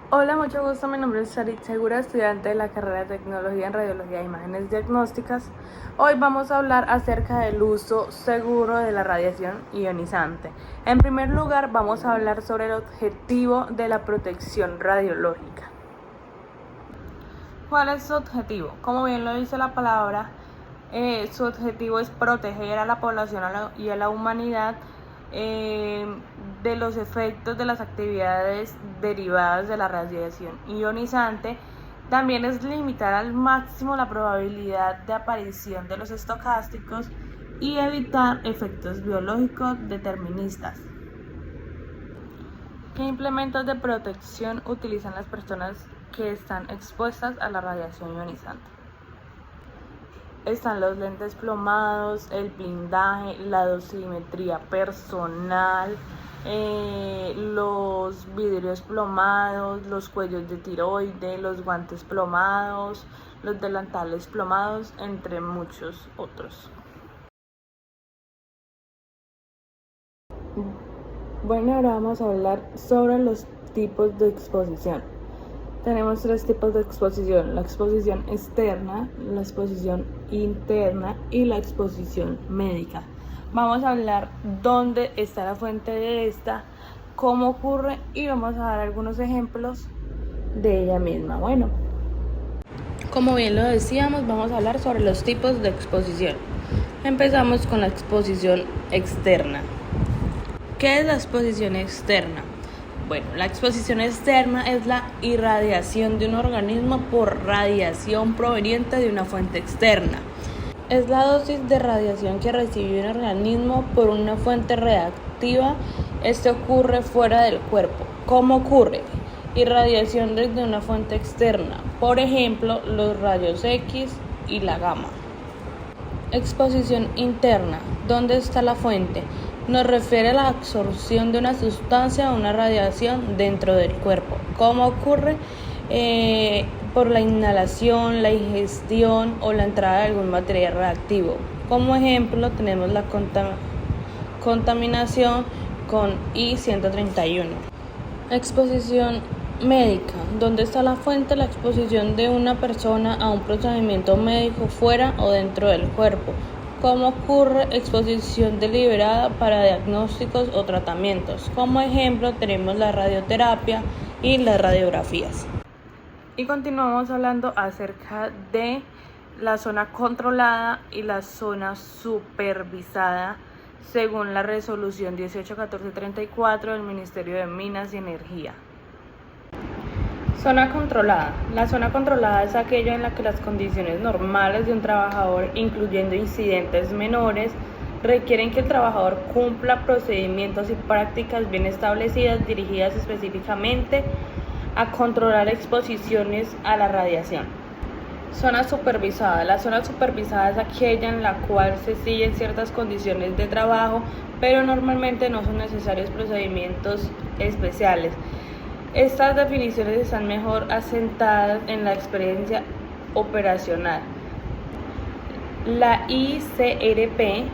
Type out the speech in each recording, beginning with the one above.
Hola, mucho gusto. Mi nombre es Sarit Segura, estudiante de la carrera de Tecnología en Radiología e Imágenes Diagnósticas. Hoy vamos a hablar acerca del uso seguro de la radiación ionizante. En primer lugar, vamos a hablar sobre el objetivo de la protección radiológica. ¿Cuál es su objetivo? Como bien lo dice la palabra, su objetivo es proteger a la población y a la humanidad de los efectos de las actividades derivadas de la radiación ionizante. También es limitar al máximo la probabilidad de aparición de los estocásticos y evitar efectos biológicos deterministas. ¿Qué implementos de protección utilizan las personas que están expuestas a la radiación ionizante? Están los lentes plomados, el blindaje, la dosimetría personal, los vidrios plomados, los cuellos de tiroide, los guantes plomados, los delantales plomados, entre muchos otros. Bueno, ahora vamos a hablar sobre los tipos de exposición. Tenemos tres tipos de exposición: la exposición externa, la exposición interna y la exposición médica. Vamos a hablar dónde está la fuente de esta, cómo ocurre y vamos a dar algunos ejemplos de ella misma. Bueno, como bien lo decíamos, vamos a hablar sobre los tipos de exposición. Empezamos con la exposición externa. ¿Qué es la exposición externa? Bueno, la exposición externa es la irradiación de un organismo por radiación proveniente de una fuente externa. Es la dosis de radiación que recibe un organismo por una fuente reactiva. Esto ocurre fuera del cuerpo. ¿Cómo ocurre? Irradiación desde una fuente externa, por ejemplo, los rayos X y la gamma. Exposición interna. ¿Dónde está la fuente? Nos refiere a la absorción de una sustancia o una radiación dentro del cuerpo. ¿Cómo ocurre? Por la inhalación, la ingestión o la entrada de algún material reactivo. Como ejemplo tenemos la contaminación con I-131. Exposición médica. ¿Dónde está la fuente? La exposición de una persona a un procedimiento médico fuera o dentro del cuerpo. ¿Cómo ocurre? Exposición deliberada para diagnósticos o tratamientos. Como ejemplo tenemos la radioterapia y las radiografías. Y continuamos hablando acerca de la zona controlada y la zona supervisada según la resolución 181434 del Ministerio de Minas y Energía. Zona controlada. La zona controlada es aquella en la que las condiciones normales de un trabajador, incluyendo incidentes menores, requieren que el trabajador cumpla procedimientos y prácticas bien establecidas dirigidas específicamente a controlar exposiciones a la radiación. Zona supervisada. La zona supervisada es aquella en la cual se siguen ciertas condiciones de trabajo, pero normalmente no son necesarios procedimientos especiales. Estas definiciones están mejor asentadas en la experiencia operacional. La ICRP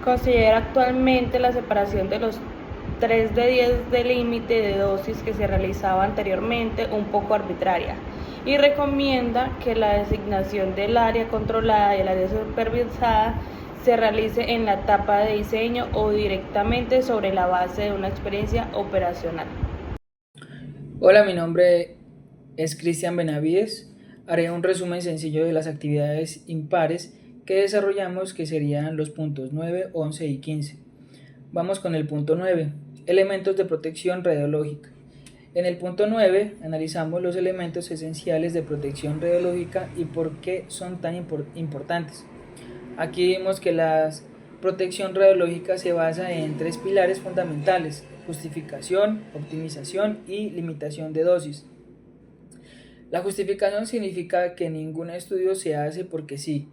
considera actualmente la separación de los 3 de 10 de límite de dosis que se realizaba anteriormente un poco arbitraria y recomienda que la designación del área controlada y el área supervisada se realice en la etapa de diseño o directamente sobre la base de una experiencia operacional. Hola, mi nombre es Cristian Benavides. Haré un resumen sencillo de las actividades impares que desarrollamos, que serían los puntos 9, 11 y 15. Vamos con el punto 9, elementos de protección radiológica. En el punto 9 analizamos los elementos esenciales de protección radiológica y por qué son tan importantes. Aquí vimos que la protección radiológica se basa en tres pilares fundamentales: justificación, optimización y limitación de dosis. La justificación significa que ningún estudio se hace porque sí,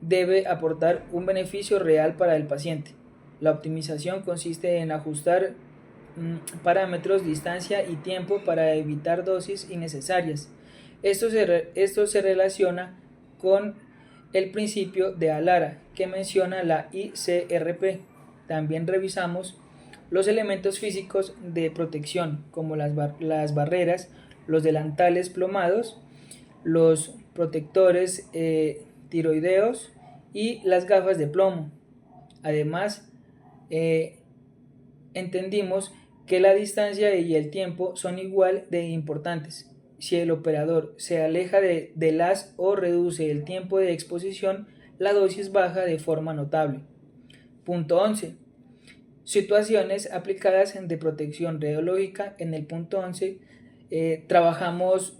debe aportar un beneficio real para el paciente. La optimización consiste en ajustar parámetros, distancia y tiempo para evitar dosis innecesarias. Esto se relaciona con el principio de Alara, que menciona la ICRP. También revisamos los elementos físicos de protección, como las barreras, los delantales plomados, los protectores tiroideos y las gafas de plomo. Además, entendimos que la distancia y el tiempo son igual de importantes. Si el operador se aleja de las o reduce el tiempo de exposición, la dosis baja de forma notable. Punto 11. Situaciones aplicadas de protección radiológica. En el punto 11 trabajamos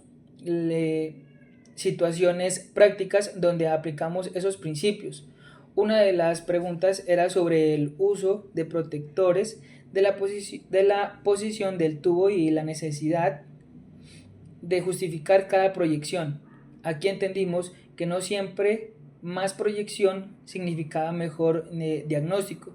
situaciones prácticas donde aplicamos esos principios. Una de las preguntas era sobre el uso de protectores de la posición del tubo y la necesidad de justificar cada proyección. Aquí entendimos que no siempre más proyección significaba mejor diagnóstico.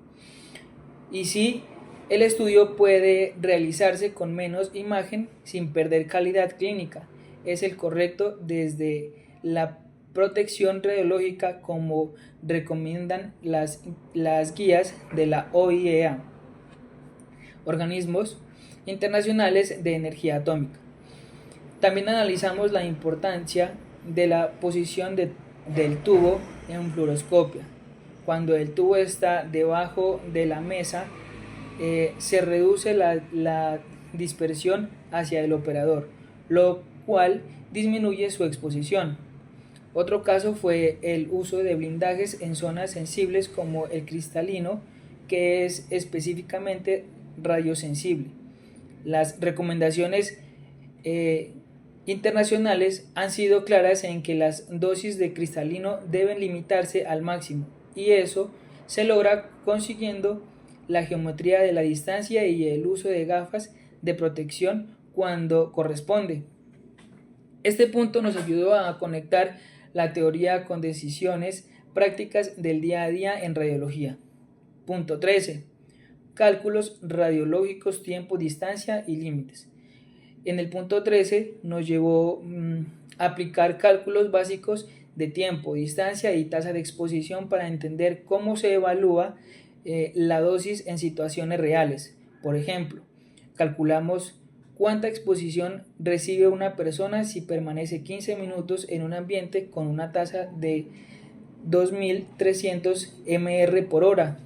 Y sí, el estudio puede realizarse con menos imagen sin perder calidad clínica. Es el correcto desde la protección radiológica como recomiendan las guías de la OIEA, organismos internacionales de energía atómica. También analizamos la importancia de la posición del tubo en fluoroscopia. Cuando el tubo está debajo de la mesa, se reduce la dispersión hacia el operador, lo cual disminuye su exposición. Otro caso fue el uso de blindajes en zonas sensibles como el cristalino, que es específicamente radiosensible. Las recomendaciones internacionales han sido claras en que las dosis de cristalino deben limitarse al máximo, y eso se logra consiguiendo la geometría de la distancia y el uso de gafas de protección cuando corresponde. Este punto nos ayudó a conectar la teoría con decisiones prácticas del día a día en radiología. Punto 13. Cálculos radiológicos, tiempo, distancia y límites. En el punto 13 nos llevó a aplicar cálculos básicos de tiempo, distancia y tasa de exposición para entender cómo se evalúa la dosis en situaciones reales. Por ejemplo, calculamos cuánta exposición recibe una persona si permanece 15 minutos en un ambiente con una tasa de 2300 mR por hora.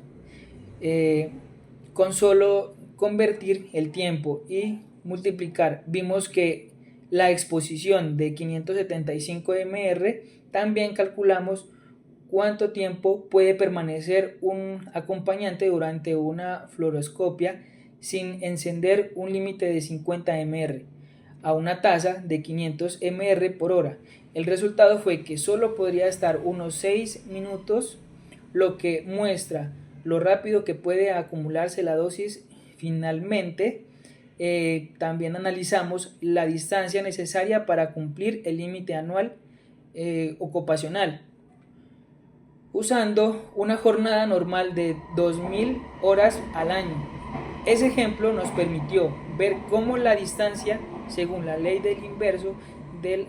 Con solo convertir el tiempo y multiplicar, vimos que la exposición de 575 mR, también calculamos cuánto tiempo puede permanecer un acompañante durante una fluoroscopia sin encender un límite de 50 mR a una tasa de 500 mR por hora. El resultado fue que solo podría estar unos 6 minutos, lo que muestra lo rápido que puede acumularse la dosis. Finalmente, también analizamos la distancia necesaria para cumplir el límite anual ocupacional, usando una jornada normal de 2000 horas al año. Ese ejemplo nos permitió ver cómo la distancia, según la ley del inverso del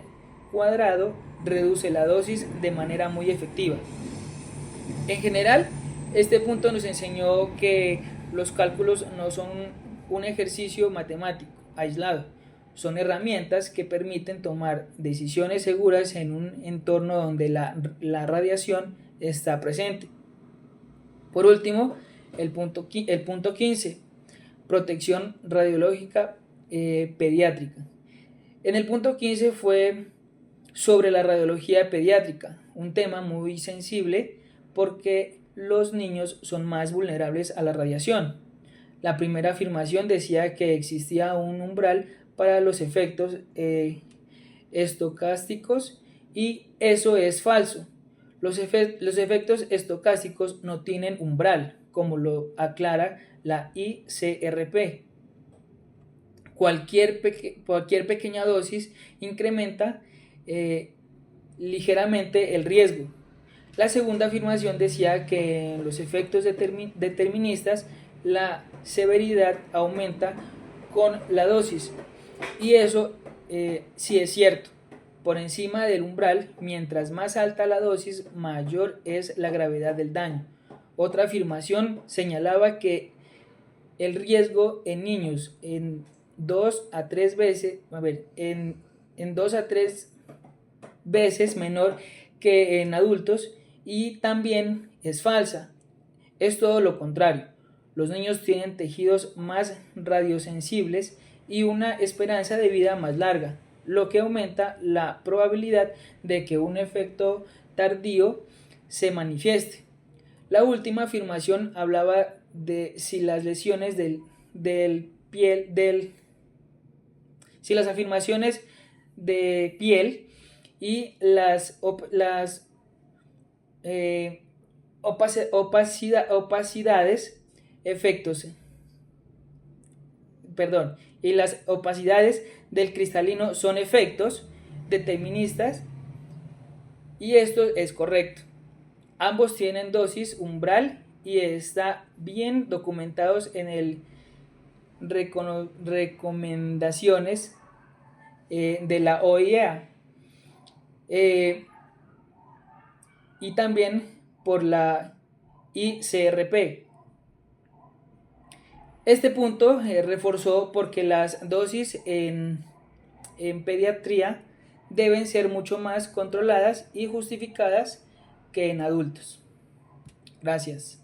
cuadrado, reduce la dosis de manera muy efectiva. En general, este punto nos enseñó que los cálculos no son un ejercicio matemático aislado, son herramientas que permiten tomar decisiones seguras en un entorno donde la radiación está presente. Por último, el punto 15, protección radiológica pediátrica. En el punto 15 fue sobre la radiología pediátrica, un tema muy sensible porque los niños son más vulnerables a la radiación. La primera afirmación decía que existía un umbral para los efectos estocásticos, y eso es falso. Los efectos estocásticos no tienen umbral, como lo aclara la ICRP. Cualquier pequeña dosis incrementa ligeramente el riesgo. La segunda afirmación decía que en los efectos deterministas la severidad aumenta con la dosis, y eso sí es cierto. Por encima del umbral, mientras más alta la dosis, mayor es la gravedad del daño. Otra afirmación señalaba que el riesgo en niños 2 a 3 veces, en 2 a 3 veces menor que en adultos, y también es falsa. Es todo lo contrario. Los niños tienen tejidos más radiosensibles y una esperanza de vida más larga, lo que aumenta la probabilidad de que un efecto tardío se manifieste. La última afirmación hablaba de si las lesiones del piel del si las afirmaciones de piel y las opacidades efectos perdón y las opacidades del cristalino son efectos deterministas, y esto es correcto. Ambos tienen dosis umbral y está bien documentados en el recomendaciones de la OIA, y también por la ICRP. Este punto reforzó porque las dosis en pediatría deben ser mucho más controladas y justificadas que en adultos. Gracias.